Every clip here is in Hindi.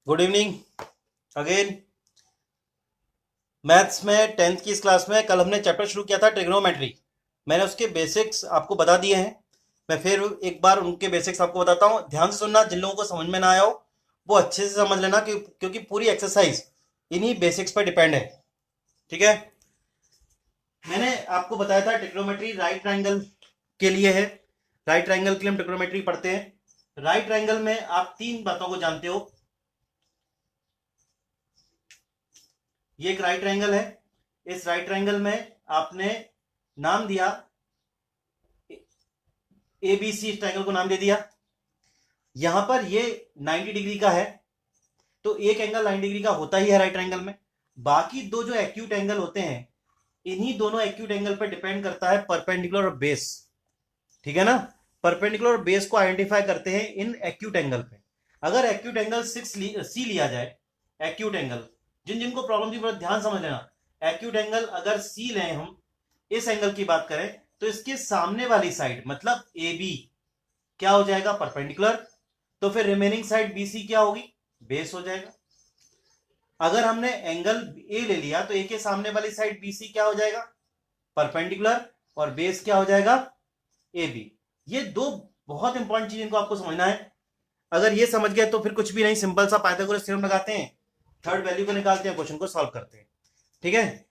Good evening again. मैथ्स में टेंथ की इस क्लास में कल हमने चैप्टर शुरू किया था ट्रिग्नोमेट्री। मैंने उसके बेसिक्स आपको बता दिए हैं। मैं फिर एक बार उनके बेसिक्स आपको बताता हूँ, ध्यान से सुनना। जिन लोगों को समझ में ना आया हो वो अच्छे से समझ लेना क्योंकि पूरी एक्सरसाइज इन्हीं बेसिक्स पर डिपेंड है। ठीक है। मैंने आपको बताया था ट्रिग्नोमेट्री राइट ट्रायंगल के लिए है। राइट ट्रायंगल के लिए हम ट्रिग्नोमेट्री पढ़ते हैं। राइट ट्रायंगल में आप तीन बातों को जानते हो। ये एक राइट ट्रायंगल है। इस राइट ट्रायंगल में आपने नाम दिया ए बी सी, ट्रायंगल को नाम दे दिया। यहां पर ये 90 डिग्री का है, तो एक एंगल 90 डिग्री का होता ही है राइट ट्रायंगल में। बाकी दो जो एक्यूट एंगल होते हैं, इन्हीं दोनों एक्यूट एंगल पर डिपेंड करता है परपेंडिकुलर और बेस। ठीक है ना। परपेंडिकुलर और बेस को आइडेंटिफाई करते हैं इन एक्यूट एंगल पे। अगर एक्यूट एंगल सी लिया जाए, एक्यूट एंगल, जिन जिनको प्रॉब्लम थी ध्यान समझ लेना। एक्यूट एंगल अगर सी लें हम, इस एंगल की बात करें, तो इसके सामने वाली साइड मतलब ए बी क्या हो जाएगा, परपेंडिकुलर। तो फिर रिमेनिंग साइड बी सी क्या होगी, बेस हो जाएगा। अगर हमने एंगल ए ले लिया तो ए के सामने वाली साइड बी सी क्या हो जाएगा, परपेंडिकुलर, और बेस क्या हो जाएगा, ए बी। ये दो बहुत इंपॉर्टेंट चीज, इनको आपको समझना है। अगर ये समझ गए तो फिर कुछ भी नहीं, सिंपल सा पाइथागोरस थ्योरम लगाते हैं, थर्ड वैल्यू को निकालते हैं, क्वेश्चन को सॉल्व करते हैं। ठीक है।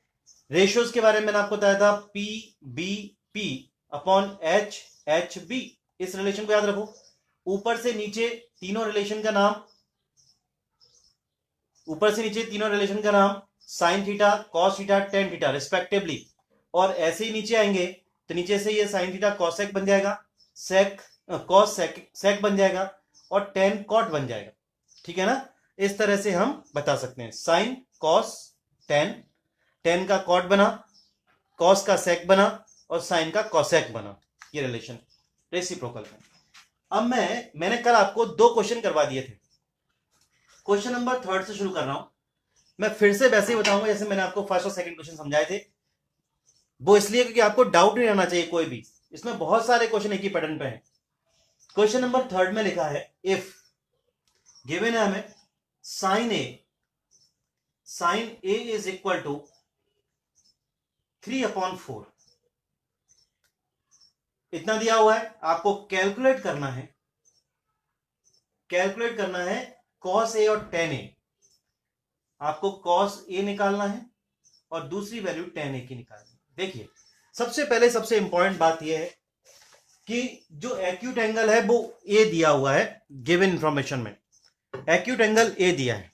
रेशियोज के बारे में मैंने आपको बताया था, P B P upon H H B. इस रिलेशन को याद रखो। ऊपर से नीचे तीनों रिलेशन का नाम, ऊपर से नीचे तीनों रिलेशन का नाम sine theta, cos theta, tan theta respectively. और ऐसे ही नीचे आएंगे तो नीचे से ये साइन थीटा कॉसेक बन जाएगा, सेक कॉस सेक बन जाएगा, और टेन कॉट बन जाएगा। ठीक है ना। इस तरह से हम बता सकते हैं, साइन कॉस टेन, टेन का कॉट बना, कॉस का सेक बना, और साइन का कॉसेक बना। ये रिलेशन रेसिप्रोकल है। अब मैंने कल आपको दो क्वेश्चन करवा दिए थे। क्वेश्चन नंबर थर्ड से शुरू कर रहा हूं। मैं फिर से वैसे ही बताऊंगा जैसे मैंने आपको फर्स्ट और सेकंड क्वेश्चन समझाए थे। वो इसलिए क्योंकि आपको डाउट नहीं रहना चाहिए कोई भी। इसमें बहुत सारे क्वेश्चन एक ही पैटर्न पे हैं। क्वेश्चन नंबर थर्ड में लिखा है, इफ गिवन है हमें sine A is equal to 3/4। इतना दिया हुआ है, आपको कैलकुलेट करना है, कैलकुलेट करना है कॉस ए और टेन ए। आपको कॉस ए निकालना है और दूसरी वैल्यू टेन ए की निकालनी है। देखिए, सबसे पहले सबसे इंपॉर्टेंट बात यह है कि जो एक्यूट एंगल है वो ए दिया हुआ है गिवन इंफॉर्मेशन में। एक्यूट एंगल ए दिया है,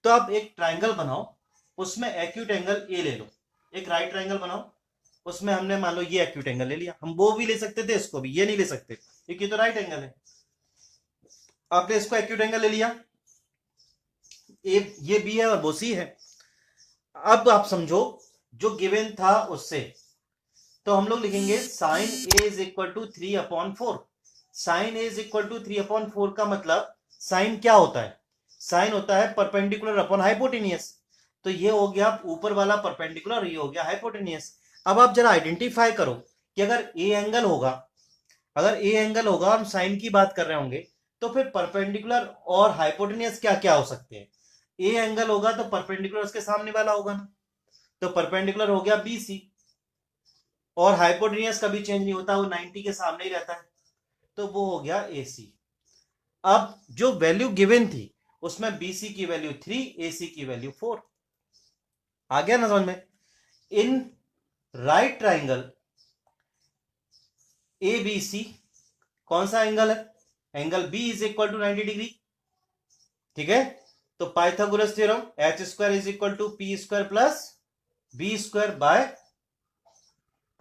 तो आप एक ट्राइंगल बनाओ, उसमें एक्यूट एंगल ए ले लो। एक राइट ट्राइंगल बनाओ, उसमें हमने मान लो ये एक्यूट एंगल ले लिया। हम वो भी ले सकते थे, इसको भी, ये नहीं ले सकते क्योंकि तो राइट एंगल है। आपने इसको एक्यूट एंगल ले लिया, ये बी है और वो सी है। अब आप समझो जो गिवन था उससे, तो हम लोग लिखेंगे sine A is equal to 3/4। Sine A is equal to 3/4 का मतलब साइन क्या होता है, साइन होता है परपेंडिकुलर अपॉन हाइपोटेनियस। तो ये हो गया ऊपर वाला परपेंडिकुलर, ये हो गया हाइपोटेनियस। अब आप जरा आइडेंटिफाई करो कि अगर ए एंगल होगा, अगर ए एंगल होगा और हम साइन की बात कर रहे होंगे, तो फिर परपेंडिकुलर और हाइपोटेनियस क्या क्या हो सकते हैं। ए एंगल होगा तो परपेंडिकुलर उसके सामने वाला होगा ना, तो परपेंडिकुलर हो गया बी सी, और हाइपोटेनियस कभी चेंज नहीं होता, वो 90 के सामने ही रहता है, तो वो हो गया ए सी। अब जो वैल्यू गिवन थी उसमें बीसी की वैल्यू 3, एसी की वैल्यू 4। आ गया ना समझ में। In right triangle A B C कौन सा एंगल है, angle B is equal to 90 degree. ठीक है। तो Pythagoras theorem H square is equal to P square plus B square by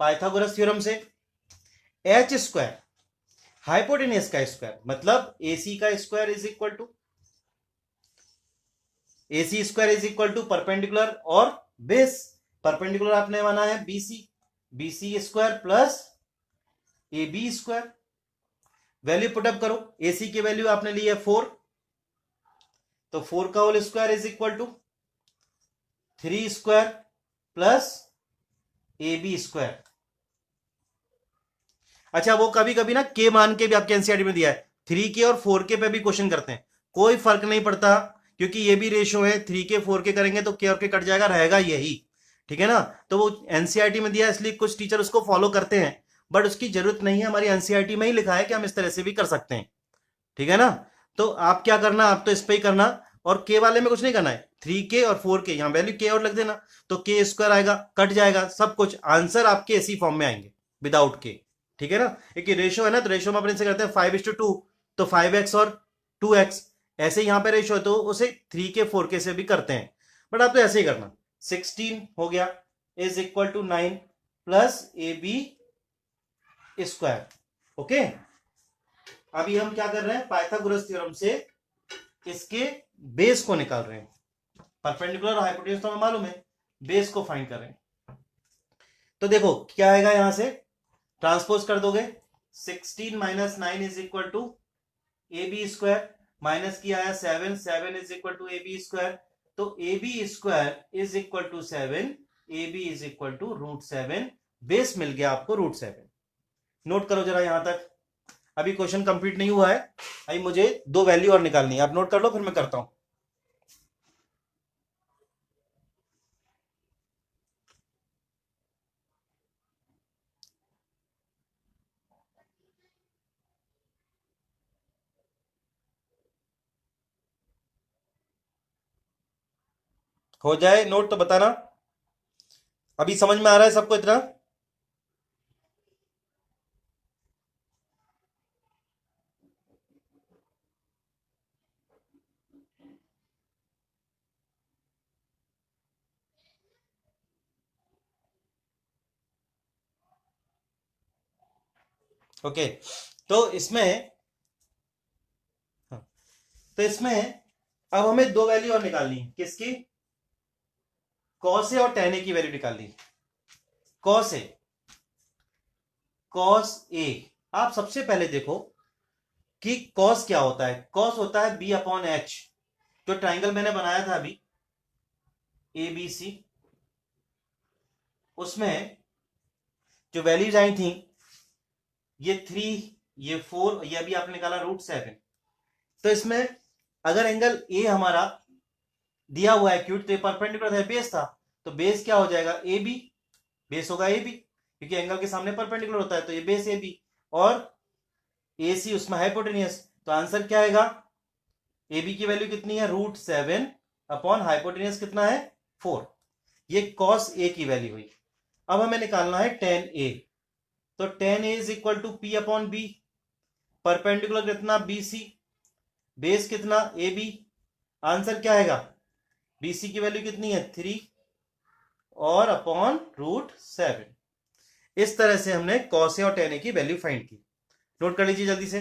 Pythagoras theorem से एच स्क्वायर हाइपोटेनियस का स्क्वायर मतलब एसी का square is equal to AC square is equal to perpendicular और बेस। परपेंडिकुलर आपने माना है BC, BC square plus A B square. Value put up करो, एसी की वैल्यू आपने ली है 4, तो 4 का whole square is equal to 3 square plus A B square. अच्छा, वो कभी कभी ना के मान के भी आपके एनसीईआरटी में दिया है, 3 के और 4 के पे भी क्वेश्चन करते हैं। कोई फर्क नहीं पड़ता क्योंकि ये भी रेशो है, 3 के 4 के करेंगे तो के और के कट जाएगा, रहेगा यही, ठीक है ना। तो वो एनसीईआरटी में दिया इसलिए कुछ टीचर उसको फॉलो करते हैं, बट उसकी जरूरत नहीं है, हमारी एनसीईआरटी में ही लिखा है कि हम इस तरह से भी कर सकते हैं, ठीक है ना। तो आप क्या करना, आप तो इस पे ही करना, और के वाले में कुछ नहीं करना है, 3 के और 4 के यहाँ वैल्यू के और लग देना, तो के स्क्वायर आएगा, कट जाएगा सब कुछ, आंसर आपके इसी फॉर्म में आएंगे विदाउट के, ठीक है ना। एक रेशो है ना, तो रेशो में अपन से करते हैं 5:2, तो 5x और 2x, ऐसे यहाँ पे रेशो है तो उसे 3 के 4 के से भी करते हैं, बट आप तो ऐसे ही करना। 16 हो गया is equal to 9 plus AB square, okay. अभी हम क्या कर रहे हैं, पाइथागोरस थ्योरम से इसके बेस को निकाल रहे हैं, परपेंडिकुलर और हाइपोटेन्यूज तो हमें मालूम है, बेस को फाइंड कर रहे हैं। तो देखो क्या आएगा, यहां से ट्रांसपोज कर दोगे, 16 minus 9 is equal to AB square, minus किया है 7, 7 is equal to AB square, तो AB square is equal to 7, AB is equal to √7, base मिल गया आपको √7। नोट करो जरा यहां तक, अभी क्वेश्चन कंप्लीट नहीं हुआ है, अभी मुझे 2 वैल्यू और निकालनी है, आप नोट कर लो फिर मैं करता हूं। हो जाए नोट तो बताना, अभी समझ में आ रहा है सबको इतना। ओके, तो इसमें, हाँ, तो इसमें अब हमें 2 वैल्यू और निकालनी है, किसकी, कॉस ए और टेन ए की वैल्यू निकालनी है। कॉस ए, कॉस ए, आप सबसे पहले देखो कि कॉस क्या होता है, कॉस होता है B/H, जो ट्राइंगल मैंने बनाया था अभी ABC, उसमें जो वैल्यूज आई थी ये 3, ये 4, ये अभी आपने निकाला √7, तो इसमें अगर एंगल ए हमारा दिया हुआ है एक्यूट, तो परपेंडिकुलर है, बेस था, तो बेस क्या हो जाएगा AB, बेस होगा AB, क्योंकि एंगल के सामने परपेंडिकुलर होता है, तो ये बेस AB, और AC उसमें हाइपोटेनियस, तो आंसर क्या आएगा, AB की वैल्यू कितनी है √7 अपॉन हाइपोटेनियस कितना है 4, ये कॉस ए की वैल्यू हुई। अब हमें निकालना है tan A, तो tan A is equal to P/B, perpendicular कितना BC, बेस कितना AB, आंसर क्या आएगा, BC की वैल्यू कितनी है 3 और अपॉन √7। इस तरह से हमने कॉस ए और tan A की वैल्यू फाइंड की। नोट कर लीजिए जल्दी से,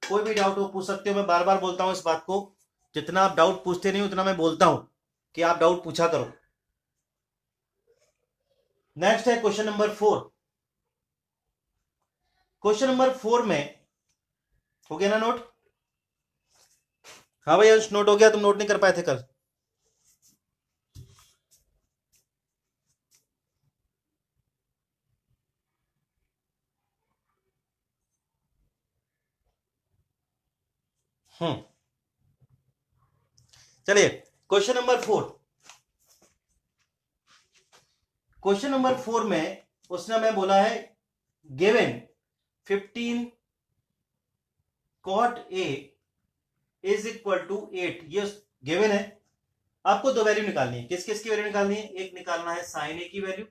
कोई भी डाउट हो पूछ सकते हो, मैं बार बार बोलता हूं इस बात को, जितना आप डाउट पूछते नहीं उतना मैं बोलता हूं कि आप डाउट पूछा करो। नेक्स्ट है क्वेश्चन नंबर 4। क्वेश्चन नंबर 4 में हो गया ना नोट, हाँ भाई अंश नोट हो गया, तुम नोट नहीं कर पाए थे कल। चलिए क्वेश्चन नंबर 4, क्वेश्चन नंबर 4 में उसने हमें बोला है given 15 cot A is equal to 8, ये गिवन है, आपको 2 वैल्यू निकालनी है, किस किस की वैल्यू निकालनी है, एक निकालना है sin A की वैल्यू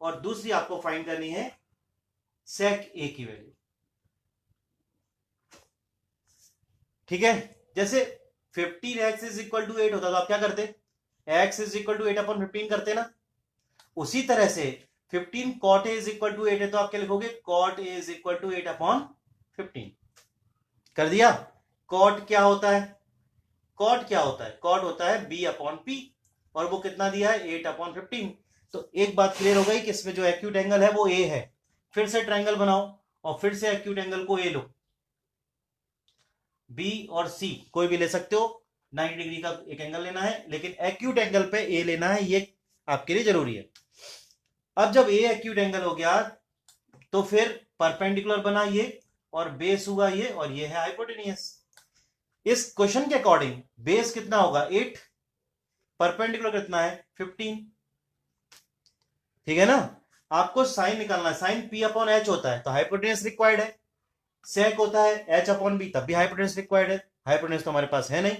और दूसरी आपको फाइंड करनी है sec A की वैल्यू, ठीक है। जैसे 15x इज इक्वल टू 8 होता तो आप क्या करते, x इज इक्वल टू 8/15 करते ना, उसी तरह से 15 cot A is equal to 8 है तो आप क्या लिखोगे, cot A is equal to 8/15 कर दिया। cot क्या होता है, cot क्या होता है, cot होता है B/P, और वो कितना दिया है 8/15, तो एक बात क्लियर हो गई कि इसमें जो एक्यूट एंगल है वो A है। फिर से ट्राइंगल बनाओ और फिर से एक्यूट एंगल को A लो, B और C कोई भी ले सकते हो, 90 डिग्री का एक एंगल लेना है, लेकिन एक्यूट एंगल पे A लेना है, ये आपके लिए जरूरी है। अब जब A एक्यूट एंगल हो गया तो फिर परपेंडिकुलर बना ये और बेस हुआ ये, और ये है हाइपोटेनियस, इस क्वेश्चन के अकॉर्डिंग बेस कितना होगा 8, परपेंडिकुलर कितना है 15, ठीक है ना। आपको साइन निकालना है, साइन पी अपॉन एच होता है तो हाइपोटेन्यूज रिक्वायर्ड है, सेक होता है एच अपॉन बी तब भी हाइपोटेन्यूज रिक्वायर्ड है, हाइपोटेन्यूज तो हमारे पास है नहीं,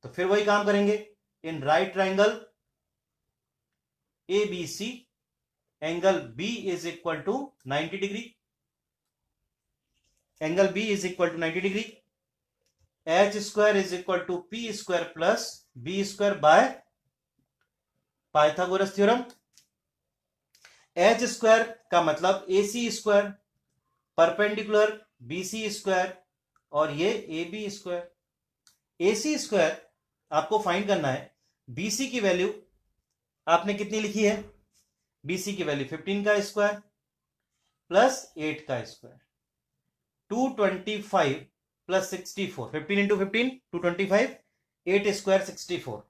तो फिर वही काम करेंगे। In right triangle A B C angle B is equal to 90 degree, angle B is equal to 90 degree, H square is equal to P square plus B square by Pythagoras theorem. H square का मतलब A C square, perpendicular B C square, और ये A B square. A C square आपको फाइंड करना है, बी सी की वैल्यू आपने कितनी लिखी है, बी सी की वैल्यू 15 का स्क्वायर प्लस 8 का स्क्वायर, 225 प्लस 64, 15 इंटू 15 225, 8 स्क्वायर 64,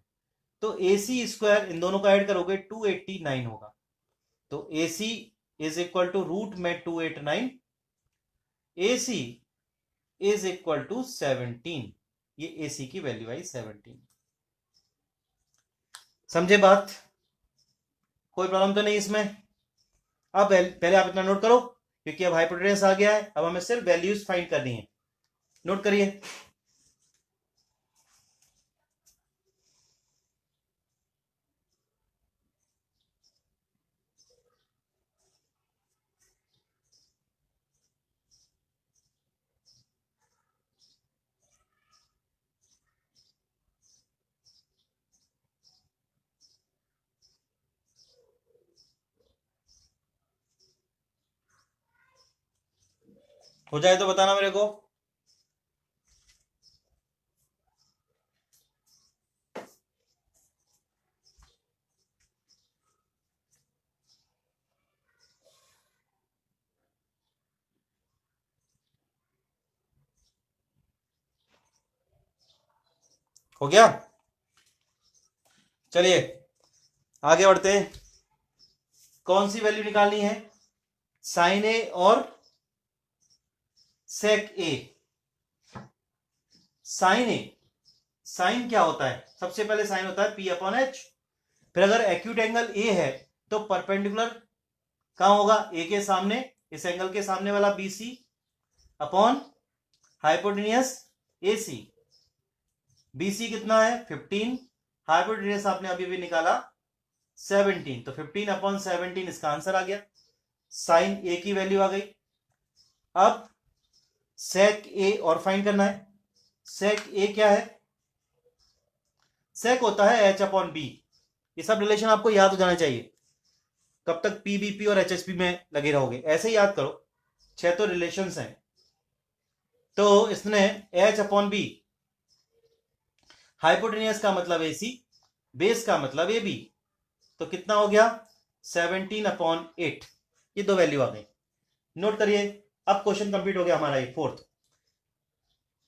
तो ए सी स्क्वायर इन दोनों का ऐड करोगे 289 होगा, तो ए C is equal to root में 289, ए सी इज इक्वल टू 17, ये ए सी की वैल्यू आई 17। समझे बात, कोई प्रॉब्लम तो नहीं इसमें। अब पहले आप इतना नोट करो क्योंकि अब हाइपोटेन्यूज आ गया है, अब हमें सिर्फ वैल्यूज फाइंड करनी है, नोट करिए। हो जाए तो बताना मेरे को। हो गया, चलिए आगे बढ़ते हैं। कौन सी वैल्यू निकालनी है, साइन ए और सेक ए। साइन ए, साइन क्या होता है, सबसे पहले साइन होता है पी अपॉन एच, फिर अगर एक्यूट एंगल ए है तो परपेंडिकुलर कहां होगा, ए के सामने, इस एंगल के सामने वाला बी सी अपॉन हाइपोटेनियस ए सी, बी सी कितना है 15, हाइपोटेनियस आपने अभी भी निकाला 17, तो 15 अपॉन 17 इसका आंसर आ गया, साइन ए की वैल्यू आ गई। अब सेक ए और फाइंड करना है, सेक ए क्या है, सेक होता है एच अपॉन बी, ये सब रिलेशन आपको याद हो जाना चाहिए, कब तक पीबीपी और एचएसपी में लगे रहोगे, ऐसे ही याद करो, 6 तो रिलेशंस हैं, तो इसने एच अपॉन बी, हाइपोटेनियस का मतलब ए सी, बेस का मतलब ए बी, तो कितना हो गया 17 अपॉन 8, ये दो वैल्यू आ गई, नोट करिए। अब क्वेश्चन कंप्लीट हो गया हमारा ये फोर्थ।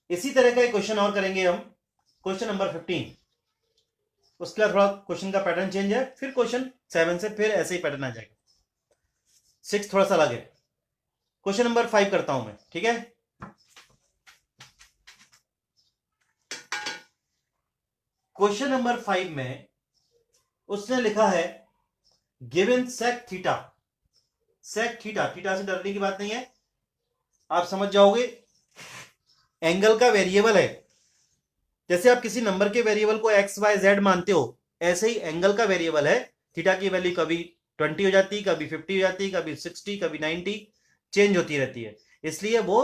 इसी तरह का एक क्वेश्चन और करेंगे हम, क्वेश्चन नंबर 15, उसके बाद थोड़ा क्वेश्चन का पैटर्न चेंज है, फिर क्वेश्चन 7 से फिर ऐसे ही पैटर्न आ जाएगा, 6 थोड़ा सा अलग है। क्वेश्चन नंबर 5 करता हूं मैं, ठीक है। क्वेश्चन नंबर 5 में उसने लिखा है given sec theta, sec theta, theta से डरने की बात नहीं है, आप समझ जाओगे, एंगल का वेरिएबल है, जैसे आप किसी नंबर के वेरिएबल को एक्स वाई जेड मानते हो, ऐसे ही एंगल का वेरिएबल है, थीटा की वैल्यू कभी 20 हो जाती, कभी 50 हो जाती, कभी 60, कभी 90, चेंज होती रहती है, इसलिए वो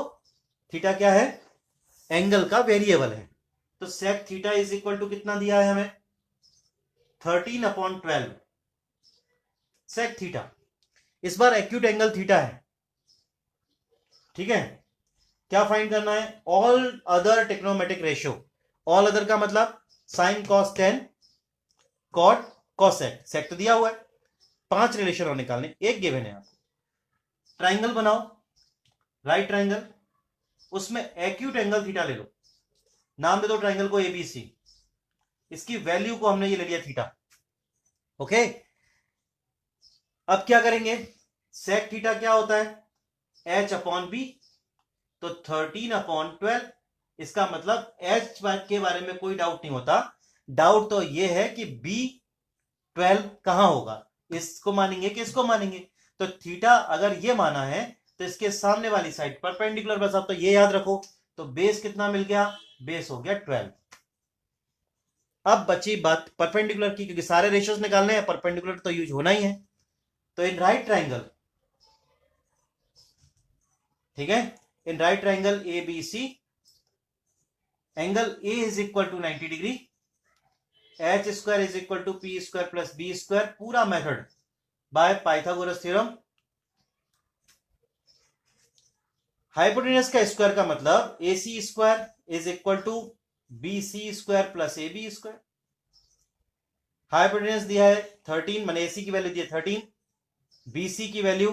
थीटा क्या है, एंगल का वेरिएबल है। तो sec theta is equal to कितना दिया है हमें 13 अपॉन 12 सेक थीटा, इस बार एक्यूट एंगल थीटा है, ठीक है। क्या फाइंड करना है, all other trigonometric ratio, all other का मतलब sine cos tan cot cosec, sec तो दिया हुआ है, 5 रिलेशन और निकालने, एक गिवन है आपको, ट्राइंगल बनाओ, राइट ट्राइंगल, उसमें एक्यूट एंगल थीटा ले लो, नाम दे दो ट्राइंगल को एबीसी, इसकी वैल्यू को हमने ये ले लिया थीटा, ओके। अब क्या करेंगे, सेक थीटा क्या होता है एच अपॉन बी, तो 13 अपॉन 12, इसका मतलब एच के बारे में कोई डाउट नहीं होता। डाउट तो ये है कि B12 कहां होगा, इसको मानेंगे कि इसको मानेंगे। तो थीटा अगर ये माना है तो इसके सामने वाली साइड परपेंडिकुलर, बस आप तो ये याद रखो। तो बेस कितना मिल गया, बेस हो गया 12। अब बची बात परपेंडिकुलर की, क्योंकि सारे रेशियोज निकालने हैं, परपेंडिकुलर तो यूज होना ही है। तो इन राइट ट्राइंगल, ठीक है, in right triangle A B C, angle A is equal to 90 degree, H square is equal to P square plus B square, पूरा method by Pythagoras theorem. Hypotenuse का स्क्वायर का मतलब A C square is equal to B C square plus A B square. Hypotenuse दिया है 13, मैंने एसी की वैल्यू दी है 13, बीसी की वैल्यू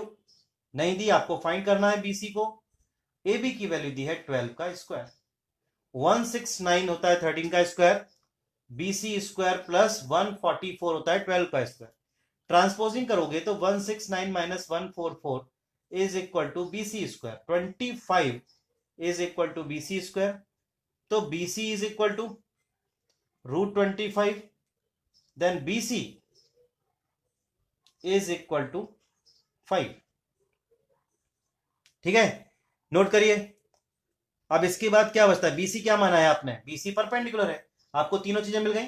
नहीं दी, आपको फाइंड करना है बीसी को। एबी की वैल्यू दी है 12 का स्क्वायर, 169 होता है 13 का स्क्वायर, बीसी स्क्वायर प्लस 144 होता है 12 का स्क्वायर। ट्रांसपोजिंग करोगे तो 169 minus 144 is equal to BC square, 25 is equal to BC square. तो BC is equal to √25, then BC is equal to 5। ठीक है, नोट करिए। अब इसके बाद क्या बचता है, BC क्या माना है आपने, BC परपेंडिकुलर है, आपको तीनों चीजें मिल गई।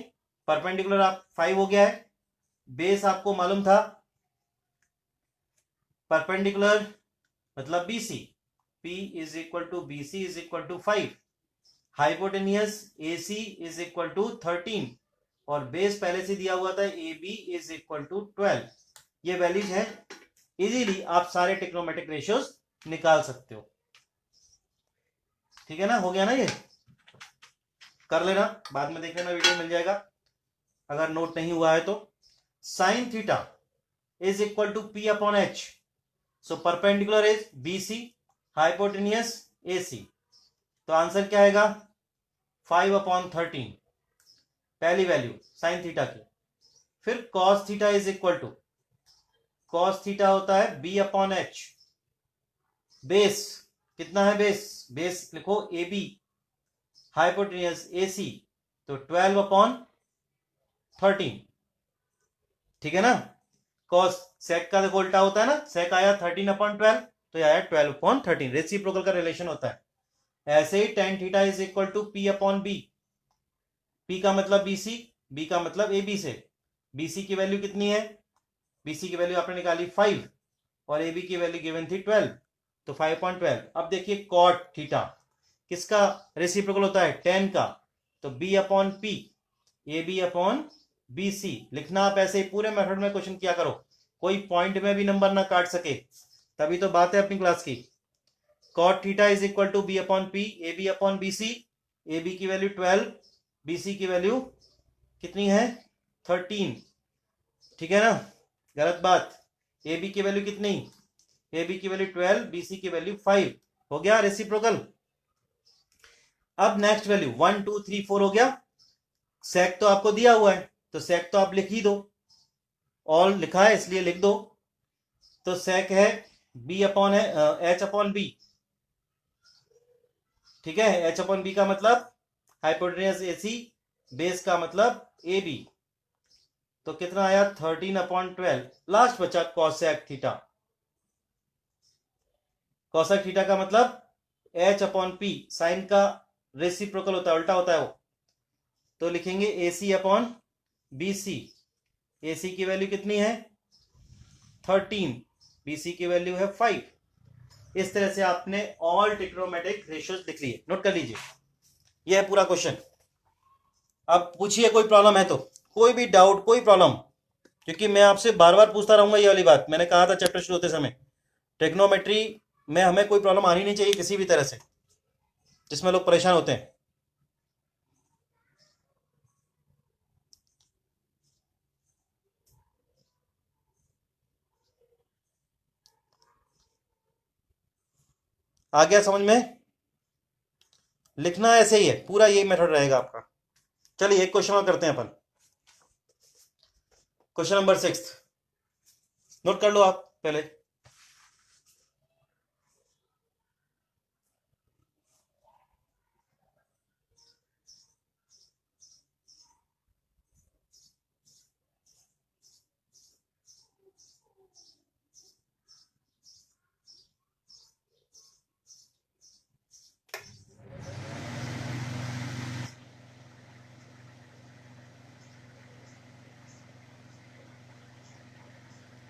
परपेंडिकुलर आप 5 हो गया है, बेस आपको मालूम था, परपेंडिकुलर मतलब BC, P is equal to BC is equal to 5, hypotenuse AC is equal to 13, और बेस पहले से दिया हुआ था AB इज इक्वल टू 12। ये वैल्यूज है, इजीली आप सारे टेक्नोमेट्रिक रेशियोज निकाल सकते हो। ठीक है ना, हो गया ना, ये कर लेना, बाद में देख लेना, वीडियो मिल जाएगा अगर नोट नहीं हुआ है तो। Sine theta is equal to P upon H, so perpendicular is BC, hypotenuse AC, तो आंसर क्या आएगा 5 अपॉन 13, पहली वैल्यू साइन थीटा की। फिर cos theta is equal to, cos theta होता है B अपॉन H, बेस कितना है, बेस लिखो AB, हाइपोटेनियस AC, तो 12 अपॉन 13। ठीक है ना, कॉस सेक का देखो उल्टा होता है ना, सेक आया 13 अपॉन 12, तो यह आया 12 अपॉन 13, रेसिप्रोकल का रिलेशन होता है। ऐसे ही tan theta is equal to P upon B, P का मतलब BC, B का मतलब AB से। BC की वैल्यू कितनी है, BC की वैल्यू आपने निकाली 5, और AB की वैल्यू गिवन थी 12, तो 5.12। अब देखिए कॉट थीटा किसका रेसिप्रोकल होता है, 10 का, तो B upon P, AB upon BC लिखना। आप ऐसे ही पूरे मेथड में क्वेश्चन किया करो, कोई पॉइंट में भी नंबर ना काट सके, तभी तो बात है अपनी क्लास की। Cot theta is equal to B upon P, AB upon BC, AB की वैल्यू 12, BC की वैल्यू कितनी है 13। ठीक है ना, गलत बात, AB की वैल्यू कितनी, AB की वैल्यू 12, BC की वैल्यू 5, हो गया रेसिप्रोकल। अब नेक्स्ट वैल्यू 1 2 3 4 हो गया। सेक तो आपको दिया हुआ है, तो सेक तो आप लिख ही दो, ऑल लिखा है इसलिए लिख दो। तो सेक है B अपॉन है H अपॉन B, ठीक है, H अपॉन B का मतलब हाइपोटेनियस AC, बेस का मतलब AB, तो कितना आया 13 अपॉन 12। लास्ट बचा कॉसेक थीटा, कॉसेक थीटा का मतलब H अपॉन P, साइन का रेसिप्रोकल होता है, उल्टा होता है वो, तो लिखेंगे AC अपॉन BC, AC की वैल्यू कितनी है 13, BC की वैल्यू है 5। इस तरह से आपने ऑल ट्रिग्नोमेट्रिक रेशियोज लिख लिए, नोट कर लीजिए, यह है पूरा क्वेश्चन। अब पूछिए कोई प्रॉब्लम है तो, कोई भी डाउट, कोई प्रॉब्लम, क्योंकि मैं आपसे बार बार पूछता रहूंगा, ये वाली बात मैंने कहा था चैप्टर शुरू होते समय, ट्रिग्नोमेट्री में हमें कोई प्रॉब्लम आनी नहीं चाहिए किसी भी तरह से जिसमें लोग परेशान होते हैं। आ गया समझ में, लिखना ऐसे ही है, पूरा यही मेथड रहेगा आपका। चलिए एक क्वेश्चन और करते हैं अपन, क्वेश्चन नंबर 6, नोट कर लो आप पहले।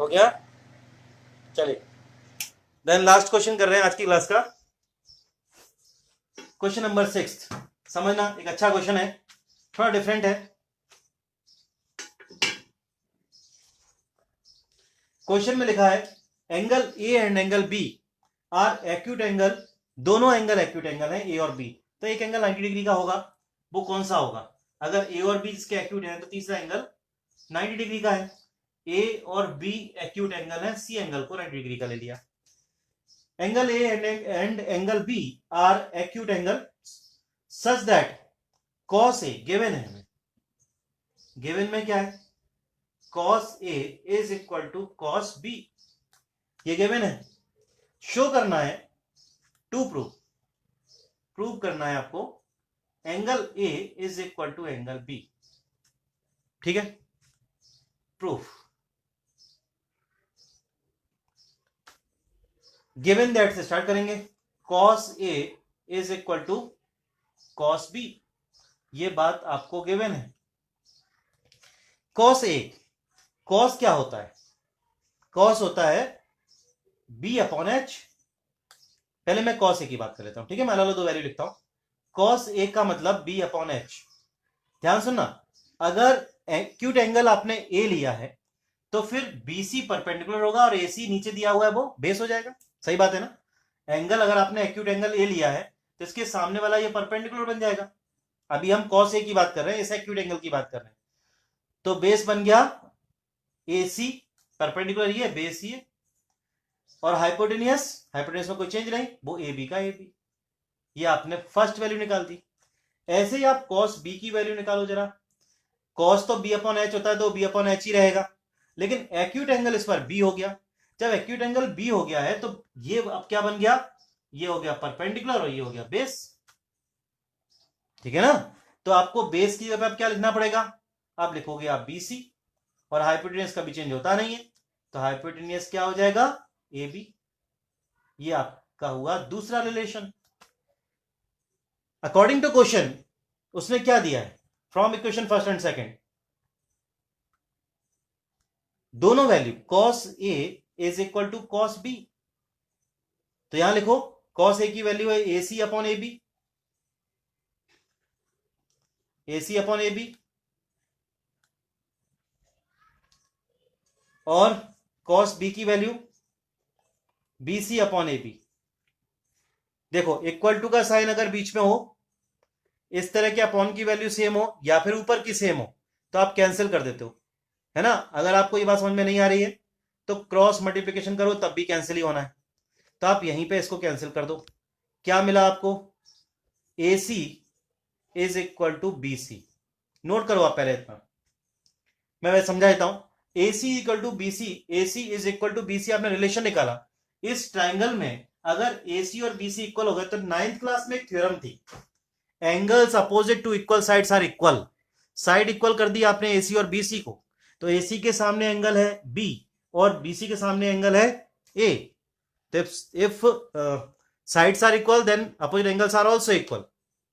हो गया? चलिए देन लास्ट क्वेश्चन कर रहे हैं आज की क्लास का, क्वेश्चन नंबर 6। समझना, एक अच्छा क्वेश्चन है, थोड़ा डिफरेंट है। क्वेश्चन में लिखा है angle A and angle B are acute angle, दोनों एंगल एक्यूट एंगल है ए और बी, तो एक एंगल 90 डिग्री का होगा, वो कौन सा होगा? अगर ए और बी इसके एक्यूट है तो तीसरा एंगल 90 डिग्री का है। ए और बी एक्यूट एंगल है, सी एंगल को 90 डिग्री का ले लिया। Angle A and angle B are acute angle such that cos A given है, गिवन में क्या है? Cos A is equal to cos B, ये गिवन है। शो करना है, टू प्रूव करना है आपको angle A is equal to angle B. ठीक है, प्रूफ गिवन दैट से स्टार्ट करेंगे। Cos A is equal to cos B, ये बात आपको गिवन है। कॉस ए, कॉस क्या होता है? कॉस होता है बी अपॉन एच। पहले मैं कॉस ए की बात कर लेता हूं, ठीक है? मैं अलग अलग दो वैल्यू लिखता हूं। कॉस ए का मतलब बी अपॉन एच। ध्यान सुनना, अगर एक्यूट एंगल आपने ए लिया है तो फिर बीसी परपेंडिकुलर होगा और एसी नीचे दिया हुआ है वो बेस हो जाएगा। सही बात है ना? एंगल अगर आपने एक्यूट एंगल ए लिया है तो इसके सामने वाला ये परपेंडिकुलर बन जाएगा। अभी हम कॉस ए की बात कर रहे हैं, इस एक्यूट एंगल की बात कर रहे हैं, तो बेस बन गया एसी, परपेंडिकुलर ये बेस ये, और हाइपोटेनियस, हाइपोटेनियस में कोई चेंज नहीं, वो ए बी का ए बी। ये आपने फर्स्ट वैल्यू निकाल दी। ऐसे ही आप कॉस बी की वैल्यू निकालो जरा। कॉस तो बी अपॉन एच होता है तो बी अपॉन एच ही रहेगा, लेकिन एक्यूट एंगल इस पर बी हो गया। जब एक्यूट एंगल बी हो गया है तो ये अब क्या बन गया? ये हो गया परपेंडिकुलर और ये हो गया बेस। ठीक है ना? तो आपको बेस की जगह क्या लिखना पड़ेगा? आप लिखोगे आप बीसी, और हाइपोटेनियस कभी चेंज होता नहीं है, तो हाइपोटेनियस क्या हो जाएगा? A B. ये आपका हुआ दूसरा रिलेशन। अकॉर्डिंग टू क्वेश्चन उसने क्या दिया है? From equation first and second, दोनों value cos A is equal to cos B, तो यहां लिखो कॉस ए की वैल्यू है A C upon A B, A C upon A B, और कॉस बी की value B C upon A B. देखो इक्वल टू का साइन अगर बीच में हो, इस तरह के अपॉन की वैल्यू सेम हो या फिर ऊपर की सेम हो, तो आप कैंसिल कर देते हो, है ना? अगर आपको ये बात समझ में नहीं आ रही है तो क्रॉस मल्टीप्लिकेशन करो, तब भी कैंसिल ही होना है, तो आप यहीं पे इसको कैंसिल कर दो। क्या मिला आपको? A C is equal to B C. Note करो आप पहले इतना, मैं वैसे समझा देता हूं। A C equal to B C, A C is equal to B C, आपने रिलेशन निकाला। इस ट्राइंगल में अगर ए सी और बी सी इक्वल हो गए तो 9th क्लास में एक थ्योरम थी, angles opposite to equal sides are equal. Side equal कर दी आपने एसी और बीसी को, तो एसी के सामने एंगल है बी और बीसी के सामने एंगल है ए। तो if sides are equal then opposite angles are also equal.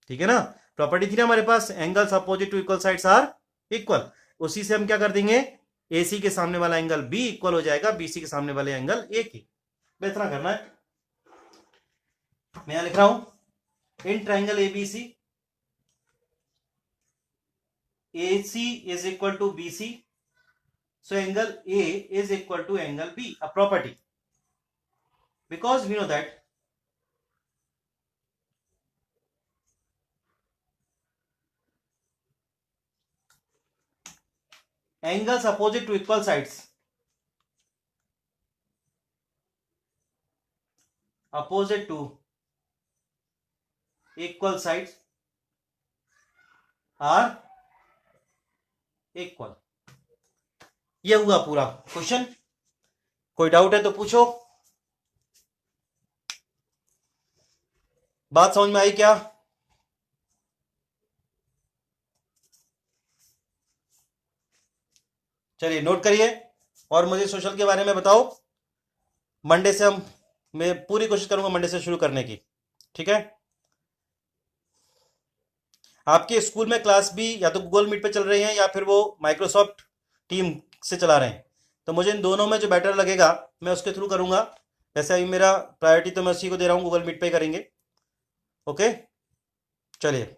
ठीक है ना? प्रॉपर्टी थी ना हमारे पास, angles opposite to equal sides are equal. उसी से हम क्या कर देंगे? एसी के सामने वाला एंगल बी इक्वल हो जाएगा बीसी के सामने वाले एंगल ए के। इतना करना है। मैं यहां लिख रहा हूं in triangle ABC AC is equal to BC, so angle A is equal to angle B, a property, because we know that angles opposite to equal sides, opposite to equal sides are equal. ये हुआ पूरा क्वेश्चन। कोई डाउट है तो पूछो। बात समझ में आई क्या? चलिए नोट करिए और मुझे सोशल के बारे में बताओ। मंडे से मैं पूरी कोशिश करूंगा मंडे से शुरू करने की। ठीक है? आपके स्कूल में क्लास भी या तो गूगल मीट पे चल रही हैं या फिर वो माइक्रोसॉफ्ट टीम से चला रहे हैं, तो मुझे इन दोनों में जो बेटर लगेगा मैं उसके थ्रू करूंगा। वैसे अभी मेरा प्रायोरिटी तो मैं उसी को दे रहा हूँ, गूगल मीट पे करेंगे। ओके, चलिए।